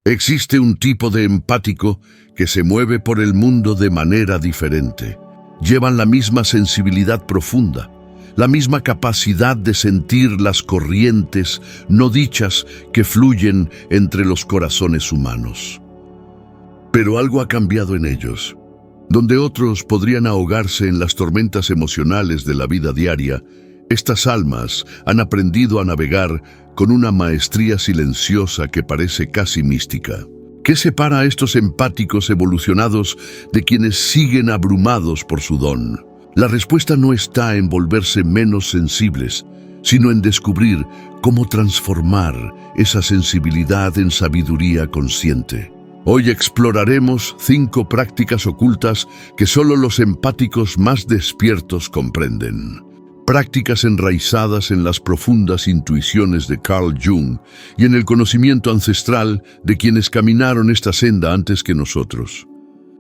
Existe un tipo de empático que se mueve por el mundo de manera diferente. Llevan la misma sensibilidad profunda, la misma capacidad de sentir las corrientes no dichas que fluyen entre los corazones humanos. Pero algo ha cambiado en ellos. Donde otros podrían ahogarse en las tormentas emocionales de la vida diaria, estas almas han aprendido a navegar con una maestría silenciosa que parece casi mística. ¿Qué separa a estos empáticos evolucionados de quienes siguen abrumados por su don? La respuesta no está en volverse menos sensibles, sino en descubrir cómo transformar esa sensibilidad en sabiduría consciente. Hoy exploraremos 5 prácticas ocultas que solo los empáticos más despiertos comprenden. Prácticas enraizadas en las profundas intuiciones de Carl Jung y en el conocimiento ancestral de quienes caminaron esta senda antes que nosotros.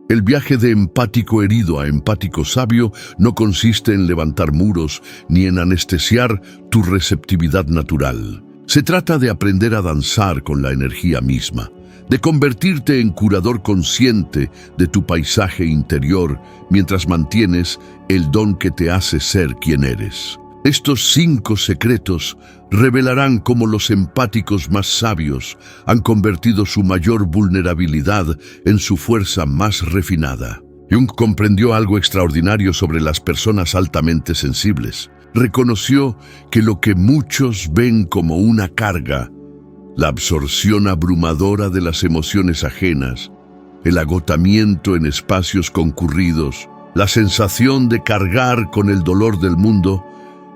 El viaje de empático herido a empático sabio no consiste en levantar muros ni en anestesiar tu receptividad natural. Se trata de aprender a danzar con la energía misma, de convertirte en curador consciente de tu paisaje interior mientras mantienes el don que te hace ser quien eres. Estos 5 secretos revelarán cómo los empáticos más sabios han convertido su mayor vulnerabilidad en su fuerza más refinada. Jung comprendió algo extraordinario sobre las personas altamente sensibles. Reconoció que lo que muchos ven como una carga, la absorción abrumadora de las emociones ajenas, el agotamiento en espacios concurridos, la sensación de cargar con el dolor del mundo,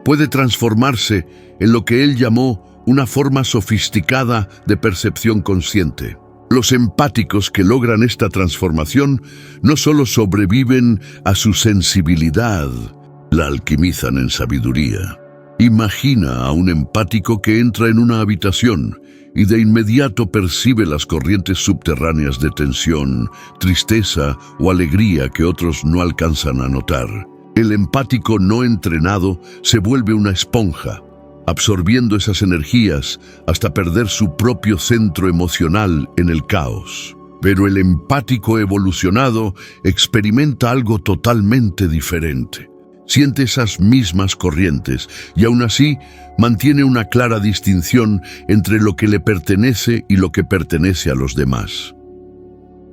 puede transformarse en lo que él llamó una forma sofisticada de percepción consciente. Los empáticos que logran esta transformación no solo sobreviven a su sensibilidad, la alquimizan en sabiduría. Imagina a un empático que entra en una habitación y de inmediato percibe las corrientes subterráneas de tensión, tristeza o alegría que otros no alcanzan a notar. El empático no entrenado se vuelve una esponja, absorbiendo esas energías hasta perder su propio centro emocional en el caos. Pero el empático evolucionado experimenta algo totalmente diferente. Siente esas mismas corrientes y aún así mantiene una clara distinción entre lo que le pertenece y lo que pertenece a los demás.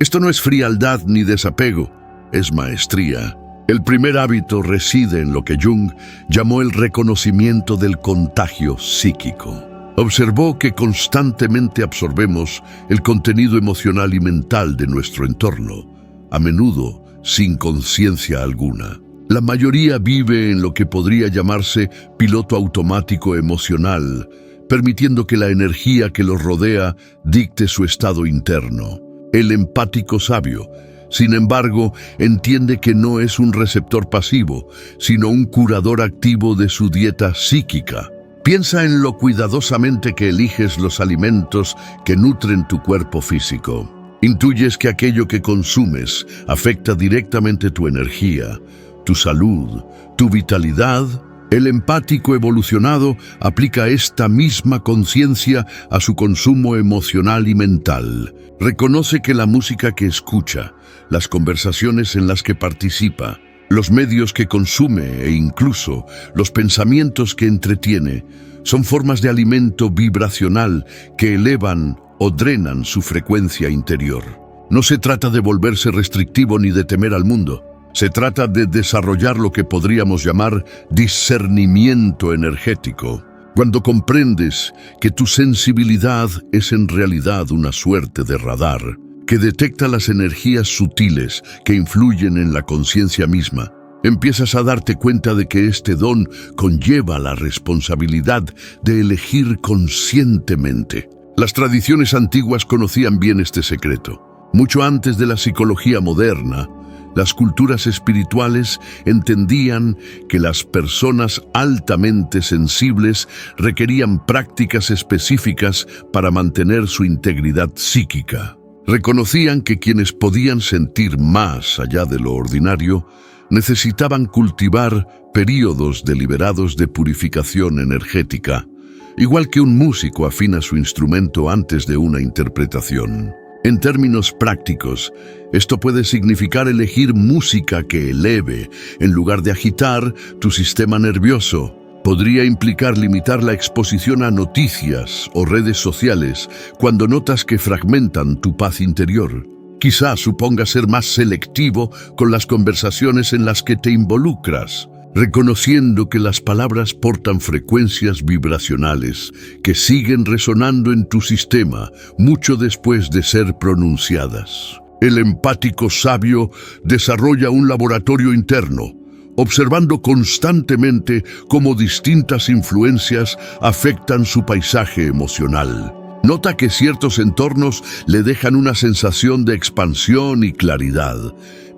Esto no es frialdad ni desapego, es maestría. El primer hábito reside en lo que Jung llamó el reconocimiento del contagio psíquico. Observó que constantemente absorbemos el contenido emocional y mental de nuestro entorno, a menudo sin conciencia alguna. La mayoría vive en lo que podría llamarse piloto automático emocional, permitiendo que la energía que los rodea dicte su estado interno. El empático sabio, sin embargo, entiende que no es un receptor pasivo, sino un curador activo de su dieta psíquica. Piensa en lo cuidadosamente que eliges los alimentos que nutren tu cuerpo físico. Intuyes que aquello que consumes afecta directamente tu energía, tu salud, tu vitalidad. El empático evolucionado aplica esta misma conciencia a su consumo emocional y mental. Reconoce que la música que escucha, las conversaciones en las que participa, los medios que consume e incluso los pensamientos que entretiene son formas de alimento vibracional que elevan o drenan su frecuencia interior. No se trata de volverse restrictivo ni de temer al mundo. Se trata de desarrollar lo que podríamos llamar discernimiento energético. Cuando comprendes que tu sensibilidad es en realidad una suerte de radar, que detecta las energías sutiles que influyen en la conciencia misma, empiezas a darte cuenta de que este don conlleva la responsabilidad de elegir conscientemente. Las tradiciones antiguas conocían bien este secreto. Mucho antes de la psicología moderna, las culturas espirituales entendían que las personas altamente sensibles requerían prácticas específicas para mantener su integridad psíquica. Reconocían que quienes podían sentir más allá de lo ordinario necesitaban cultivar períodos deliberados de purificación energética, igual que un músico afina su instrumento antes de una interpretación. En términos prácticos, esto puede significar elegir música que eleve, en lugar de agitar tu sistema nervioso. Podría implicar limitar la exposición a noticias o redes sociales cuando notas que fragmentan tu paz interior. Quizá suponga ser más selectivo con las conversaciones en las que te involucras, reconociendo que las palabras portan frecuencias vibracionales que siguen resonando en tu sistema mucho después de ser pronunciadas. El empático sabio desarrolla un laboratorio interno, observando constantemente cómo distintas influencias afectan su paisaje emocional. Nota que ciertos entornos le dejan una sensación de expansión y claridad,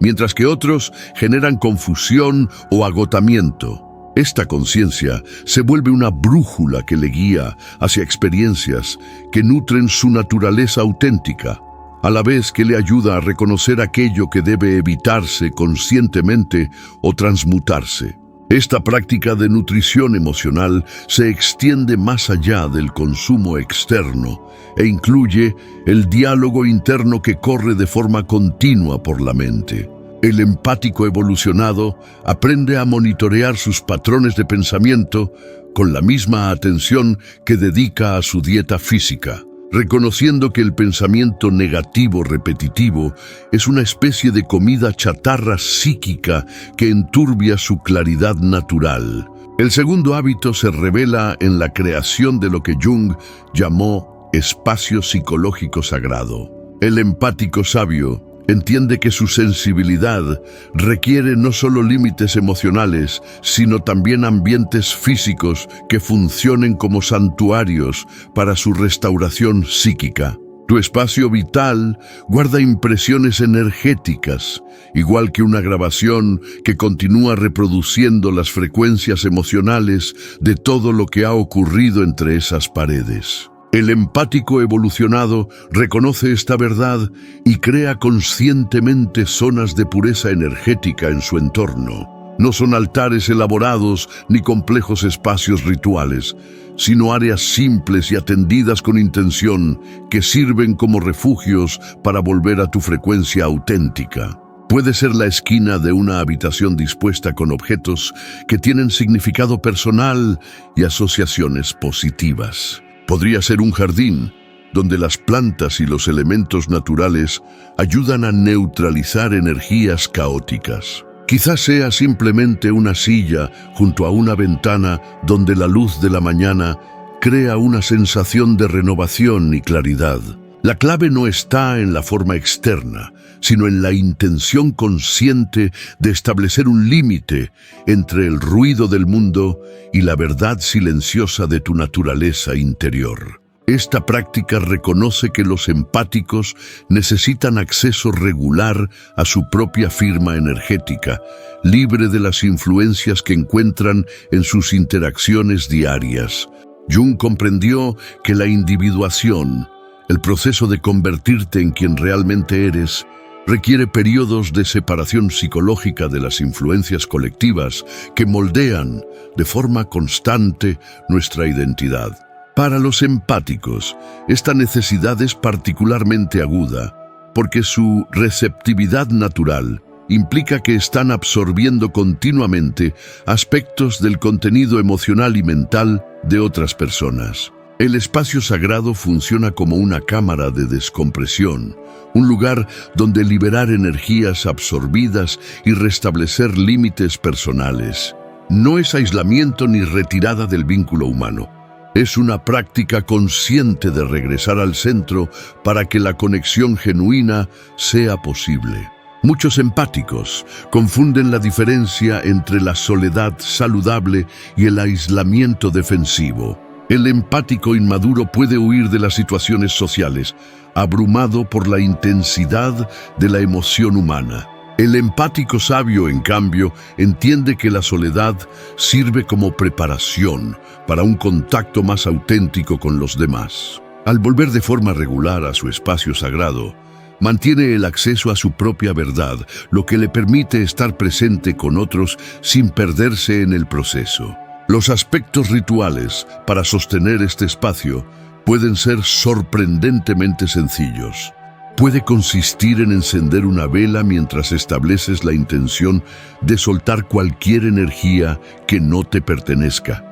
mientras que otros generan confusión o agotamiento. Esta conciencia se vuelve una brújula que le guía hacia experiencias que nutren su naturaleza auténtica, a la vez que le ayuda a reconocer aquello que debe evitarse conscientemente o transmutarse. Esta práctica de nutrición emocional se extiende más allá del consumo externo e incluye el diálogo interno que corre de forma continua por la mente. El empático evolucionado aprende a monitorear sus patrones de pensamiento con la misma atención que dedica a su dieta física, reconociendo que el pensamiento negativo repetitivo es una especie de comida chatarra psíquica que enturbia su claridad natural. El segundo hábito se revela en la creación de lo que Jung llamó espacio psicológico sagrado. El empático sabio entiende que su sensibilidad requiere no solo límites emocionales, sino también ambientes físicos que funcionen como santuarios para su restauración psíquica. Tu espacio vital guarda impresiones energéticas, igual que una grabación que continúa reproduciendo las frecuencias emocionales de todo lo que ha ocurrido entre esas paredes. El empático evolucionado reconoce esta verdad y crea conscientemente zonas de pureza energética en su entorno. No son altares elaborados ni complejos espacios rituales, sino áreas simples y atendidas con intención que sirven como refugios para volver a tu frecuencia auténtica. Puede ser la esquina de una habitación dispuesta con objetos que tienen significado personal y asociaciones positivas. Podría ser un jardín, donde las plantas y los elementos naturales ayudan a neutralizar energías caóticas. Quizás sea simplemente una silla junto a una ventana donde la luz de la mañana crea una sensación de renovación y claridad. La clave no está en la forma externa, sino en la intención consciente de establecer un límite entre el ruido del mundo y la verdad silenciosa de tu naturaleza interior. Esta práctica reconoce que los empáticos necesitan acceso regular a su propia firma energética, libre de las influencias que encuentran en sus interacciones diarias. Jung comprendió que la individuación, el proceso de convertirte en quien realmente eres, requiere periodos de separación psicológica de las influencias colectivas que moldean de forma constante nuestra identidad. Para los empáticos, esta necesidad es particularmente aguda porque su receptividad natural implica que están absorbiendo continuamente aspectos del contenido emocional y mental de otras personas. El espacio sagrado funciona como una cámara de descompresión, un lugar donde liberar energías absorbidas y restablecer límites personales. No es aislamiento ni retirada del vínculo humano. Es una práctica consciente de regresar al centro para que la conexión genuina sea posible. Muchos empáticos confunden la diferencia entre la soledad saludable y el aislamiento defensivo. El empático inmaduro puede huir de las situaciones sociales, abrumado por la intensidad de la emoción humana. El empático sabio, en cambio, entiende que la soledad sirve como preparación para un contacto más auténtico con los demás. Al volver de forma regular a su espacio sagrado, mantiene el acceso a su propia verdad, lo que le permite estar presente con otros sin perderse en el proceso. Los aspectos rituales para sostener este espacio pueden ser sorprendentemente sencillos. puede consistir en encender una vela mientras estableces la intención de soltar cualquier energía que no te pertenezca.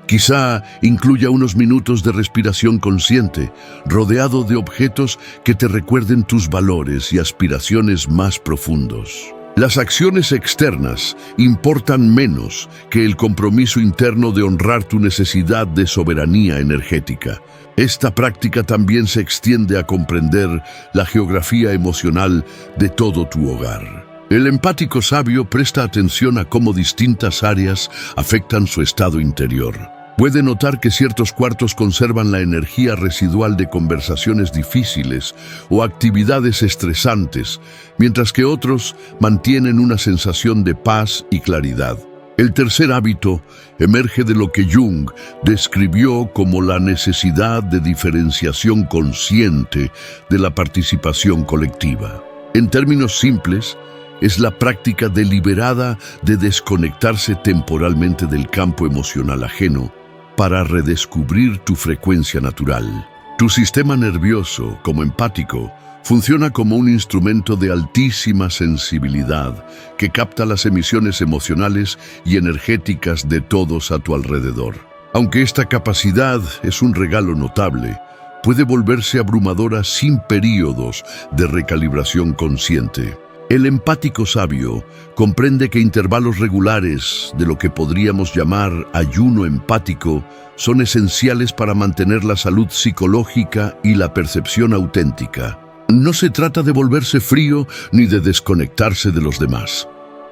Quizá incluya unos minutos de respiración consciente, rodeado de objetos que te recuerden tus valores y aspiraciones más profundos. Las acciones externas importan menos que el compromiso interno de honrar tu necesidad de soberanía energética. Esta práctica también se extiende a comprender la geografía emocional de todo tu hogar. El empático sabio presta atención a cómo distintas áreas afectan su estado interior. Puede notar que ciertos cuartos conservan la energía residual de conversaciones difíciles o actividades estresantes, mientras que otros mantienen una sensación de paz y claridad. El tercer hábito emerge de lo que Jung describió como la necesidad de diferenciación consciente de la participación colectiva. En términos simples, es la práctica deliberada de desconectarse temporalmente del campo emocional ajeno para redescubrir tu frecuencia natural. Tu sistema nervioso, como empático, funciona como un instrumento de altísima sensibilidad que capta las emisiones emocionales y energéticas de todos a tu alrededor. Aunque esta capacidad es un regalo notable, puede volverse abrumadora sin períodos de recalibración consciente. El empático sabio comprende que intervalos regulares de lo que podríamos llamar ayuno empático son esenciales para mantener la salud psicológica y la percepción auténtica. No se trata de volverse frío ni de desconectarse de los demás.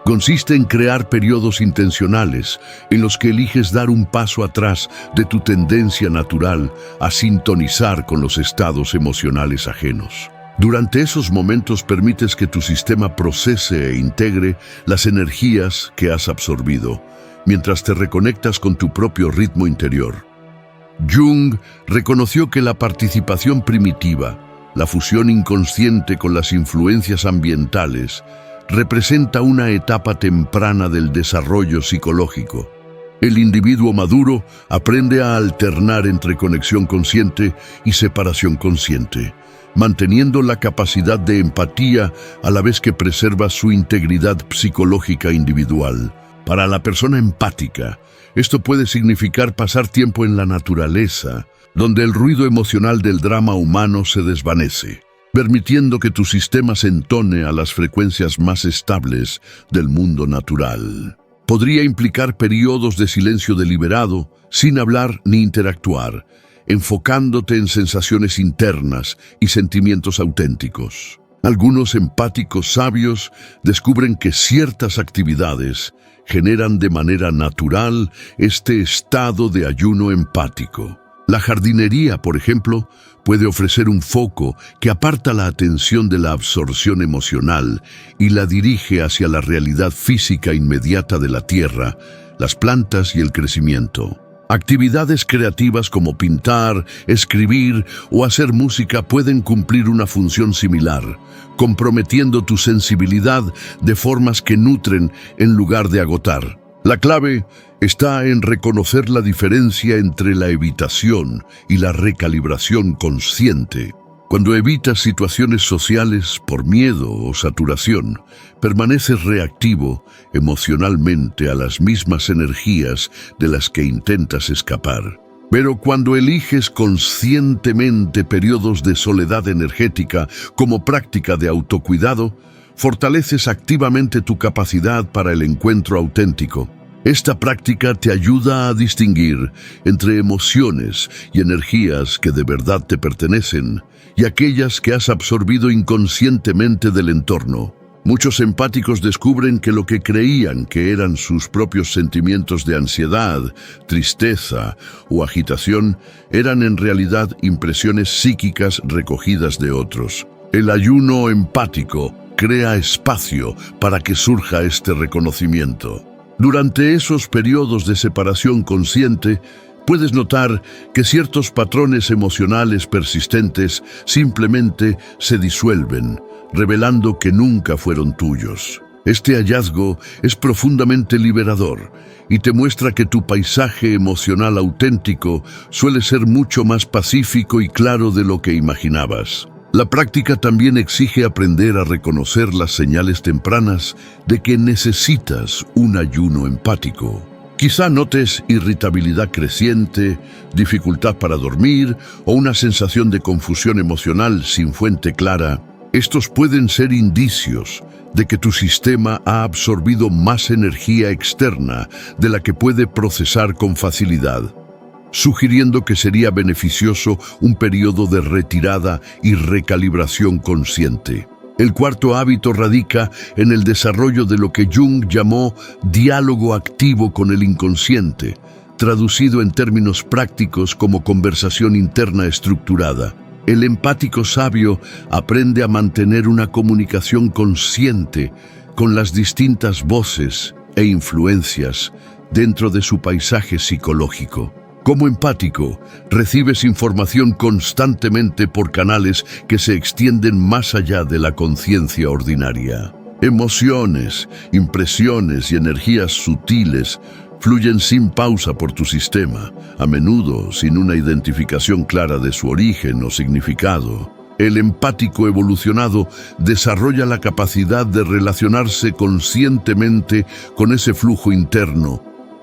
Consiste en crear periodos intencionales en los que eliges dar un paso atrás de tu tendencia natural a sintonizar con los estados emocionales ajenos. Durante esos momentos permites que tu sistema procese e integre las energías que has absorbido, mientras te reconectas con tu propio ritmo interior. Jung reconoció que la participación primitiva, la fusión inconsciente con las influencias ambientales, representa una etapa temprana del desarrollo psicológico. El individuo maduro aprende a alternar entre conexión consciente y separación consciente, manteniendo la capacidad de empatía a la vez que preserva su integridad psicológica individual. Para la persona empática, esto puede significar pasar tiempo en la naturaleza, donde el ruido emocional del drama humano se desvanece, permitiendo que tu sistema se entone a las frecuencias más estables del mundo natural. Podría implicar periodos de silencio deliberado, sin hablar ni interactuar, enfocándote en sensaciones internas y sentimientos auténticos. Algunos empáticos sabios descubren que ciertas actividades generan de manera natural este estado de ayuno empático. La jardinería, por ejemplo, puede ofrecer un foco que aparta la atención de la absorción emocional y la dirige hacia la realidad física inmediata de la tierra, las plantas y el crecimiento. Actividades creativas como pintar, escribir o hacer música pueden cumplir una función similar, comprometiendo tu sensibilidad de formas que nutren en lugar de agotar. La clave está en reconocer la diferencia entre la evitación y la recalibración consciente. Cuando evitas situaciones sociales por miedo o saturación, permaneces reactivo emocionalmente a las mismas energías de las que intentas escapar. Pero cuando eliges conscientemente periodos de soledad energética como práctica de autocuidado, fortaleces activamente tu capacidad para el encuentro auténtico. Esta práctica te ayuda a distinguir entre emociones y energías que de verdad te pertenecen y aquellas que has absorbido inconscientemente del entorno. Muchos empáticos descubren que lo que creían que eran sus propios sentimientos de ansiedad, tristeza o agitación eran en realidad impresiones psíquicas recogidas de otros. El ayuno empático crea espacio para que surja este reconocimiento. Durante esos periodos de separación consciente, puedes notar que ciertos patrones emocionales persistentes simplemente se disuelven, revelando que nunca fueron tuyos. Este hallazgo es profundamente liberador y te muestra que tu paisaje emocional auténtico suele ser mucho más pacífico y claro de lo que imaginabas. La práctica también exige aprender a reconocer las señales tempranas de que necesitas un ayuno empático. Quizá notes irritabilidad creciente, dificultad para dormir o una sensación de confusión emocional sin fuente clara. Estos pueden ser indicios de que tu sistema ha absorbido más energía externa de la que puede procesar con facilidad, sugiriendo que sería beneficioso un periodo de retirada y recalibración consciente. El cuarto hábito radica en el desarrollo de lo que Jung llamó diálogo activo con el inconsciente, traducido en términos prácticos como conversación interna estructurada. El empático sabio aprende a mantener una comunicación consciente con las distintas voces e influencias dentro de su paisaje psicológico. Como empático, recibes información constantemente por canales que se extienden más allá de la conciencia ordinaria. Emociones, impresiones y energías sutiles fluyen sin pausa por tu sistema, a menudo sin una identificación clara de su origen o significado. El empático evolucionado desarrolla la capacidad de relacionarse conscientemente con ese flujo interno,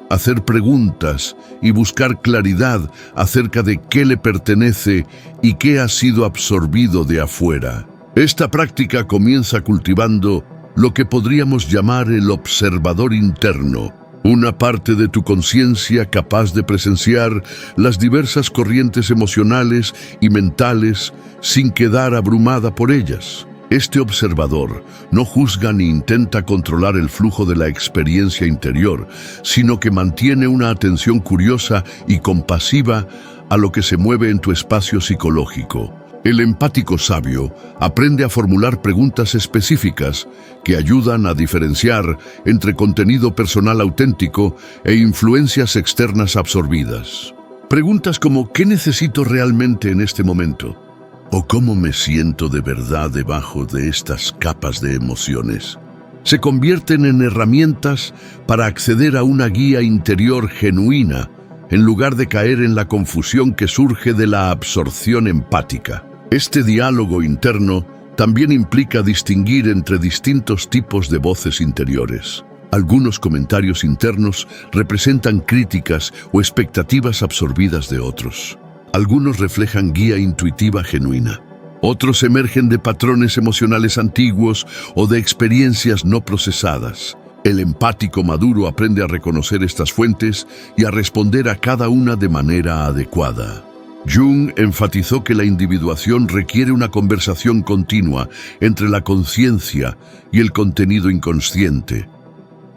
hacer preguntas y buscar claridad acerca de qué le pertenece y qué ha sido absorbido de afuera. Esta práctica comienza cultivando lo que podríamos llamar el observador interno, una parte de tu conciencia capaz de presenciar las diversas corrientes emocionales y mentales sin quedar abrumada por ellas. Este observador no juzga ni intenta controlar el flujo de la experiencia interior, sino que mantiene una atención curiosa y compasiva a lo que se mueve en tu espacio psicológico. El empático sabio aprende a formular preguntas específicas que ayudan a diferenciar entre contenido personal auténtico e influencias externas absorbidas. Preguntas como ¿qué necesito realmente en este momento? ¿O cómo me siento de verdad debajo de estas capas de emociones? Se convierten en herramientas para acceder a una guía interior genuina, en lugar de caer en la confusión que surge de la absorción empática. Este diálogo interno también implica distinguir entre distintos tipos de voces interiores. Algunos comentarios internos representan críticas o expectativas absorbidas de otros. Algunos reflejan guía intuitiva genuina. Otros emergen de patrones emocionales antiguos o de experiencias no procesadas. El empático maduro aprende a reconocer estas fuentes y a responder a cada una de manera adecuada. Jung enfatizó que la individuación requiere una conversación continua entre la conciencia y el contenido inconsciente.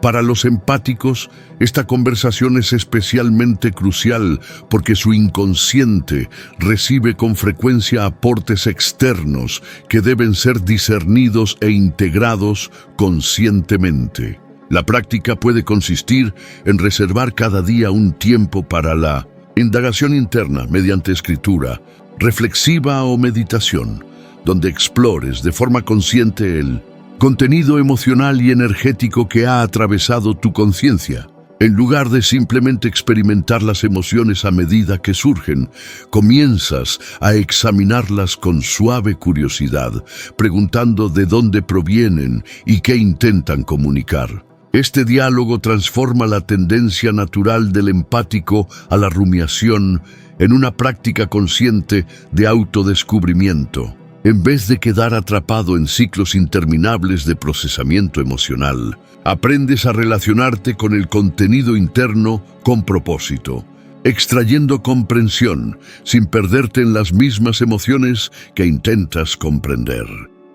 Para los empáticos, esta conversación es especialmente crucial porque su inconsciente recibe con frecuencia aportes externos que deben ser discernidos e integrados conscientemente. La práctica puede consistir en reservar cada día un tiempo para la indagación interna mediante escritura, reflexiva o meditación, donde explores de forma consciente el contenido emocional y energético que ha atravesado tu conciencia. En lugar de simplemente experimentar las emociones a medida que surgen, comienzas a examinarlas con suave curiosidad, preguntando de dónde provienen y qué intentan comunicar. Este diálogo transforma la tendencia natural del empático a la rumiación en una práctica consciente de autodescubrimiento. En vez de quedar atrapado en ciclos interminables de procesamiento emocional, aprendes a relacionarte con el contenido interno con propósito, extrayendo comprensión sin perderte en las mismas emociones que intentas comprender.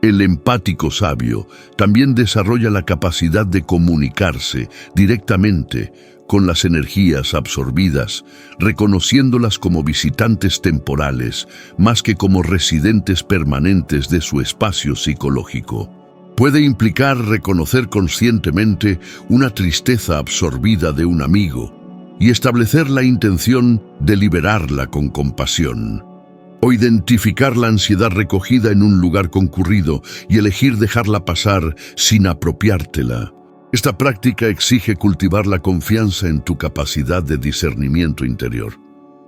El empático sabio también desarrolla la capacidad de comunicarse directamente con las energías absorbidas, reconociéndolas como visitantes temporales, más que como residentes permanentes de su espacio psicológico. Puede implicar reconocer conscientemente una tristeza absorbida de un amigo y establecer la intención de liberarla con compasión. O identificar la ansiedad recogida en un lugar concurrido y elegir dejarla pasar sin apropiártela. Esta práctica exige cultivar la confianza en tu capacidad de discernimiento interior.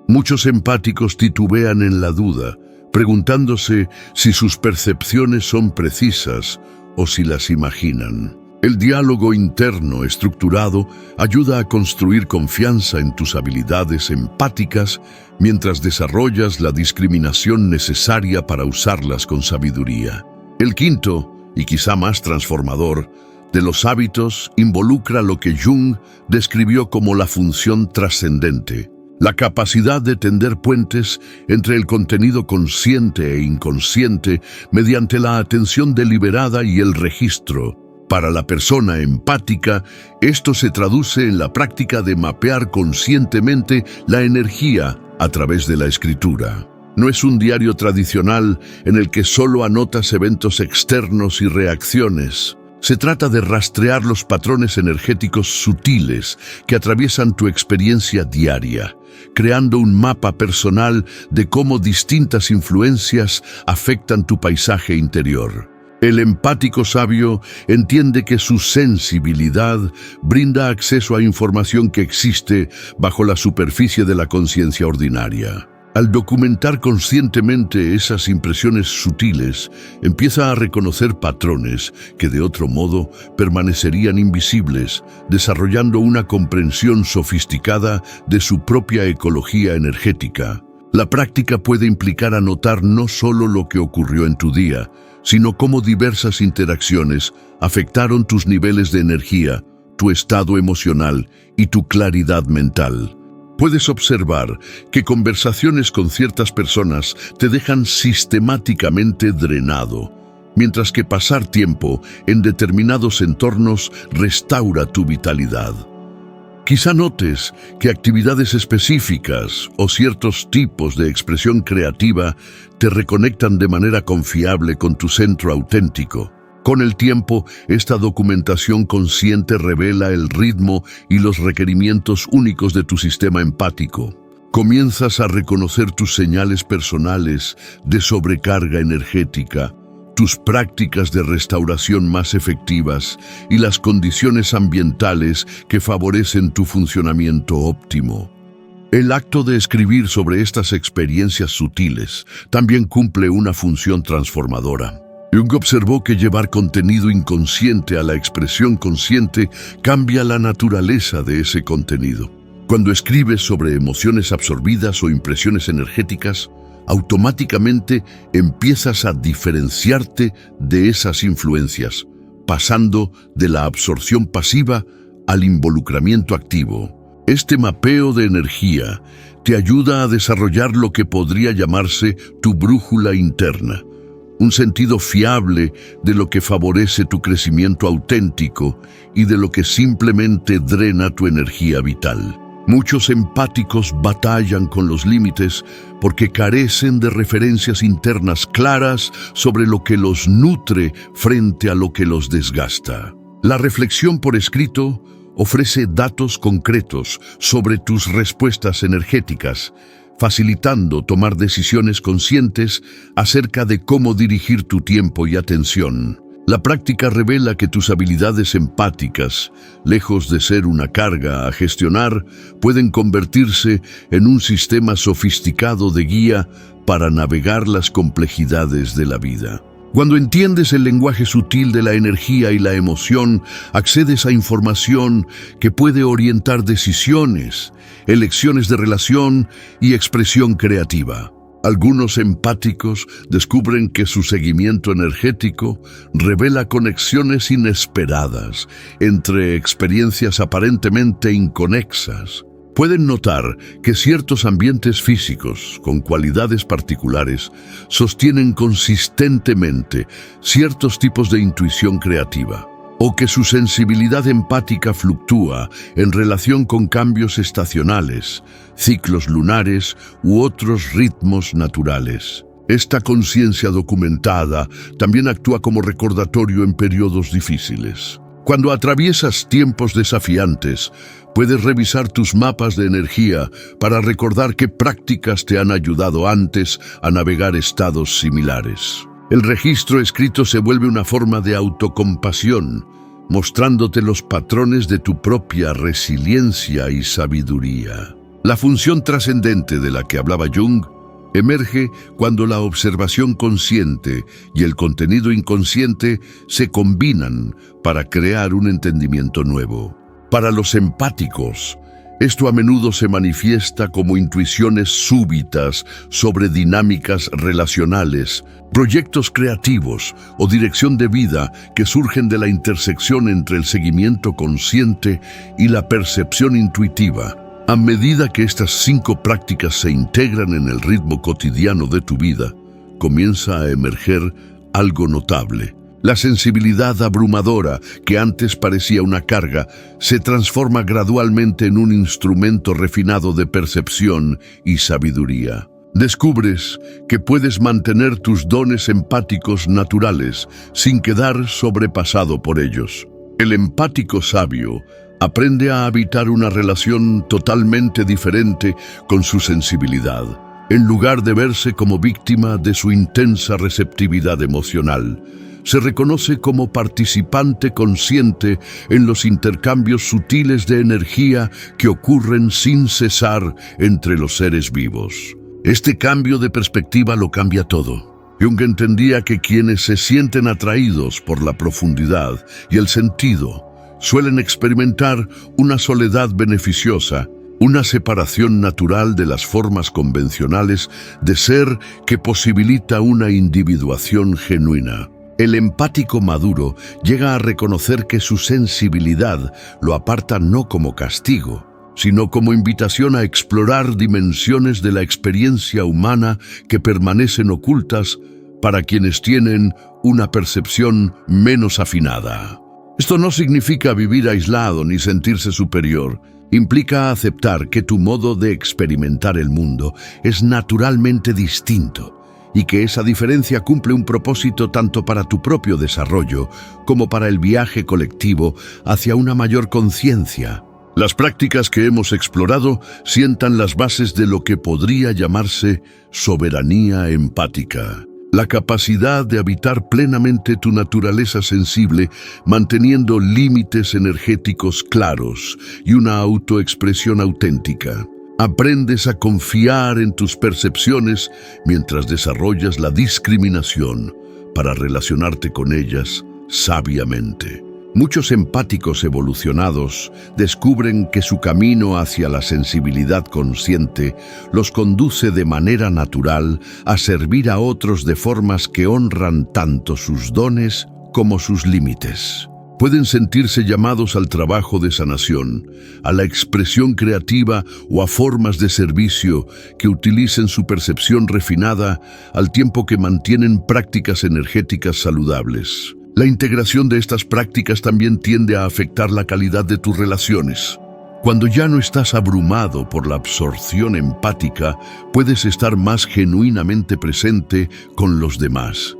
Muchos empáticos titubean en la duda, preguntándose si sus percepciones son precisas o si las imaginan. El diálogo interno estructurado ayuda a construir confianza en tus habilidades empáticas mientras desarrollas la discriminación necesaria para usarlas con sabiduría. El quinto, y quizá más transformador, de los hábitos involucra lo que Jung describió como la función trascendente, la capacidad de tender puentes entre el contenido consciente e inconsciente mediante la atención deliberada y el registro. Para la persona empática, esto se traduce en la práctica de mapear conscientemente la energía a través de la escritura. No es un diario tradicional en el que solo anotas eventos externos y reacciones. Se trata de rastrear los patrones energéticos sutiles que atraviesan tu experiencia diaria, creando un mapa personal de cómo distintas influencias afectan tu paisaje interior. El empático sabio entiende que su sensibilidad brinda acceso a información que existe bajo la superficie de la conciencia ordinaria. Al documentar conscientemente esas impresiones sutiles, empieza a reconocer patrones que de otro modo permanecerían invisibles, desarrollando una comprensión sofisticada de su propia ecología energética. La práctica puede implicar anotar no solo lo que ocurrió en tu día, sino cómo diversas interacciones afectaron tus niveles de energía, tu estado emocional y tu claridad mental. Puedes observar que conversaciones con ciertas personas te dejan sistemáticamente drenado, mientras que pasar tiempo en determinados entornos restaura tu vitalidad. Quizá notes que actividades específicas o ciertos tipos de expresión creativa te reconectan de manera confiable con tu centro auténtico. Con el tiempo, esta documentación consciente revela el ritmo y los requerimientos únicos de tu sistema empático. Comienzas a reconocer tus señales personales de sobrecarga energética, tus prácticas de restauración más efectivas y las condiciones ambientales que favorecen tu funcionamiento óptimo. El acto de escribir sobre estas experiencias sutiles también cumple una función transformadora. Jung observó que llevar contenido inconsciente a la expresión consciente cambia la naturaleza de ese contenido. Cuando escribes sobre emociones absorbidas o impresiones energéticas, automáticamente empiezas a diferenciarte de esas influencias, pasando de la absorción pasiva al involucramiento activo. Este mapeo de energía te ayuda a desarrollar lo que podría llamarse tu brújula interna, un sentido fiable de lo que favorece tu crecimiento auténtico y de lo que simplemente drena tu energía vital. Muchos empáticos batallan con los límites porque carecen de referencias internas claras sobre lo que los nutre frente a lo que los desgasta. La reflexión por escrito ofrece datos concretos sobre tus respuestas energéticas, facilitando tomar decisiones conscientes acerca de cómo dirigir tu tiempo y atención. La práctica revela que tus habilidades empáticas, lejos de ser una carga a gestionar, pueden convertirse en un sistema sofisticado de guía para navegar las complejidades de la vida. Cuando entiendes el lenguaje sutil de la energía y la emoción, accedes a información que puede orientar decisiones, elecciones de relación y expresión creativa. Algunos empáticos descubren que su seguimiento energético revela conexiones inesperadas entre experiencias aparentemente inconexas. Pueden notar que ciertos ambientes físicos con cualidades particulares sostienen consistentemente ciertos tipos de intuición creativa, o que su sensibilidad empática fluctúa en relación con cambios estacionales, ciclos lunares u otros ritmos naturales. Esta conciencia documentada también actúa como recordatorio en periodos difíciles. Cuando atraviesas tiempos desafiantes, puedes revisar tus mapas de energía para recordar qué prácticas te han ayudado antes a navegar estados similares. El registro escrito se vuelve una forma de autocompasión, mostrándote los patrones de tu propia resiliencia y sabiduría. La función trascendente de la que hablaba Jung Emerge cuando la observación consciente y el contenido inconsciente se combinan para crear un entendimiento nuevo. Para los empáticos, esto a menudo se manifiesta como intuiciones súbitas sobre dinámicas relacionales, proyectos creativos o dirección de vida que surgen de la intersección entre el seguimiento consciente y la percepción intuitiva. A medida que estas 5 prácticas se integran en el ritmo cotidiano de tu vida, comienza a emerger algo notable. La sensibilidad abrumadora, que antes parecía una carga, se transforma gradualmente en un instrumento refinado de percepción y sabiduría. Descubres que puedes mantener tus dones empáticos naturales sin quedar sobrepasado por ellos. El empático sabio aprende a habitar una relación totalmente diferente con su sensibilidad, en lugar de verse como víctima de su intensa receptividad emocional. Se reconoce como participante consciente en los intercambios sutiles de energía que ocurren sin cesar entre los seres vivos. Este cambio de perspectiva lo cambia todo. Jung entendía que quienes se sienten atraídos por la profundidad y el sentido suelen experimentar una soledad beneficiosa, una separación natural de las formas convencionales de ser que posibilita una individuación genuina. El empático maduro llega a reconocer que su sensibilidad lo aparta no como castigo, sino como invitación a explorar dimensiones de la experiencia humana que permanecen ocultas para quienes tienen una percepción menos afinada. Esto no significa vivir aislado ni sentirse superior. Implica aceptar que tu modo de experimentar el mundo es naturalmente distinto y que esa diferencia cumple un propósito tanto para tu propio desarrollo como para el viaje colectivo hacia una mayor conciencia. Las prácticas que hemos explorado sientan las bases de lo que podría llamarse soberanía empática. La capacidad de habitar plenamente tu naturaleza sensible, manteniendo límites energéticos claros y una autoexpresión auténtica. Aprendes a confiar en tus percepciones mientras desarrollas la discriminación para relacionarte con ellas sabiamente. Muchos empáticos evolucionados descubren que su camino hacia la sensibilidad consciente los conduce de manera natural a servir a otros de formas que honran tanto sus dones como sus límites. Pueden sentirse llamados al trabajo de sanación, a la expresión creativa o a formas de servicio que utilicen su percepción refinada al tiempo que mantienen prácticas energéticas saludables. La integración de estas prácticas también tiende a afectar la calidad de tus relaciones. Cuando ya no estás abrumado por la absorción empática, puedes estar más genuinamente presente con los demás.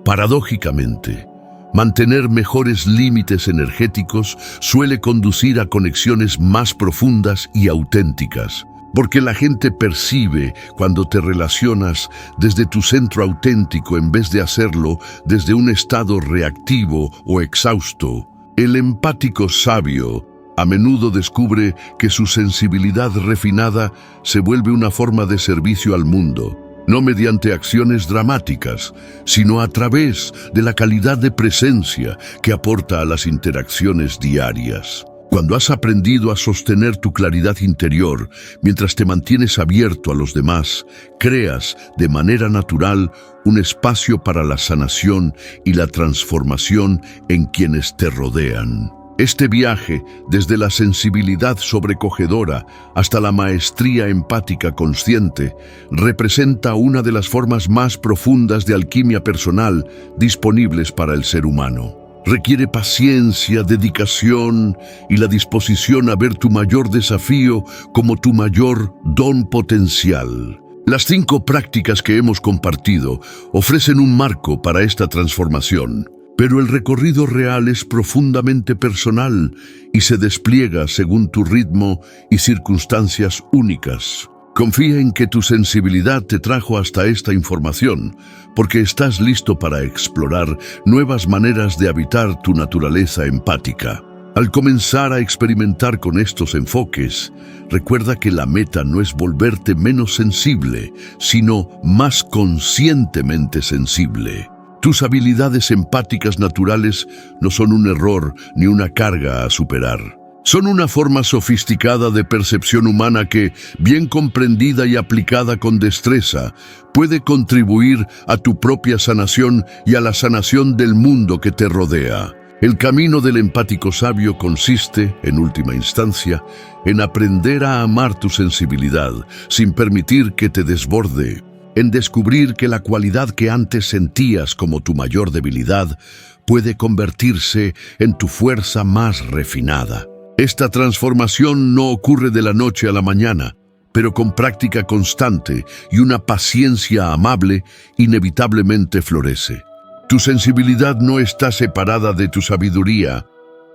Paradójicamente, mantener mejores límites energéticos suele conducir a conexiones más profundas y auténticas, porque la gente percibe cuando te relacionas desde tu centro auténtico en vez de hacerlo desde un estado reactivo o exhausto. El empático sabio a menudo descubre que su sensibilidad refinada se vuelve una forma de servicio al mundo, no mediante acciones dramáticas, sino a través de la calidad de presencia que aporta a las interacciones diarias. Cuando has aprendido a sostener tu claridad interior mientras te mantienes abierto a los demás, creas de manera natural un espacio para la sanación y la transformación en quienes te rodean. Este viaje, desde la sensibilidad sobrecogedora hasta la maestría empática consciente, representa una de las formas más profundas de alquimia personal disponibles para el ser humano. Requiere paciencia, dedicación y la disposición a ver tu mayor desafío como tu mayor don potencial. Las 5 prácticas que hemos compartido ofrecen un marco para esta transformación, pero el recorrido real es profundamente personal y se despliega según tu ritmo y circunstancias únicas. Confía en que tu sensibilidad te trajo hasta esta información, porque estás listo para explorar nuevas maneras de habitar tu naturaleza empática. Al comenzar a experimentar con estos enfoques, recuerda que la meta no es volverte menos sensible, sino más conscientemente sensible. Tus habilidades empáticas naturales no son un error ni una carga a superar. Son una forma sofisticada de percepción humana que, bien comprendida y aplicada con destreza, puede contribuir a tu propia sanación y a la sanación del mundo que te rodea. El camino del empático sabio consiste, en última instancia, en aprender a amar tu sensibilidad sin permitir que te desborde, en descubrir que la cualidad que antes sentías como tu mayor debilidad puede convertirse en tu fuerza más refinada. Esta transformación no ocurre de la noche a la mañana, pero con práctica constante y una paciencia amable, inevitablemente florece. Tu sensibilidad no está separada de tu sabiduría.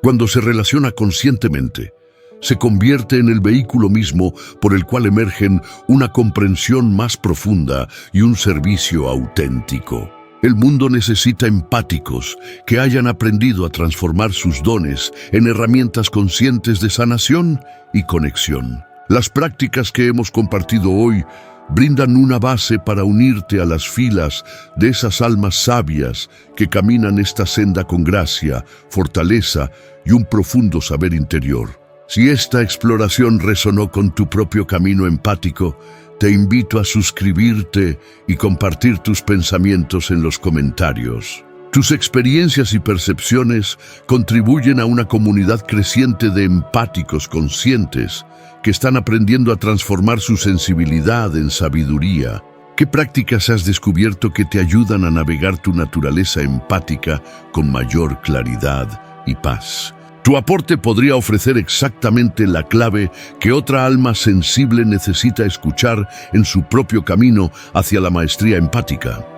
Cuando se relaciona conscientemente, se convierte en el vehículo mismo por el cual emergen una comprensión más profunda y un servicio auténtico. El mundo necesita empáticos que hayan aprendido a transformar sus dones en herramientas conscientes de sanación y conexión. Las prácticas que hemos compartido hoy brindan una base para unirte a las filas de esas almas sabias que caminan esta senda con gracia, fortaleza y un profundo saber interior. Si esta exploración resonó con tu propio camino empático, te invito a suscribirte y compartir tus pensamientos en los comentarios. Tus experiencias y percepciones contribuyen a una comunidad creciente de empáticos conscientes que están aprendiendo a transformar su sensibilidad en sabiduría. ¿Qué prácticas has descubierto que te ayudan a navegar tu naturaleza empática con mayor claridad y paz? Tu aporte podría ofrecer exactamente la clave que otra alma sensible necesita escuchar en su propio camino hacia la maestría empática.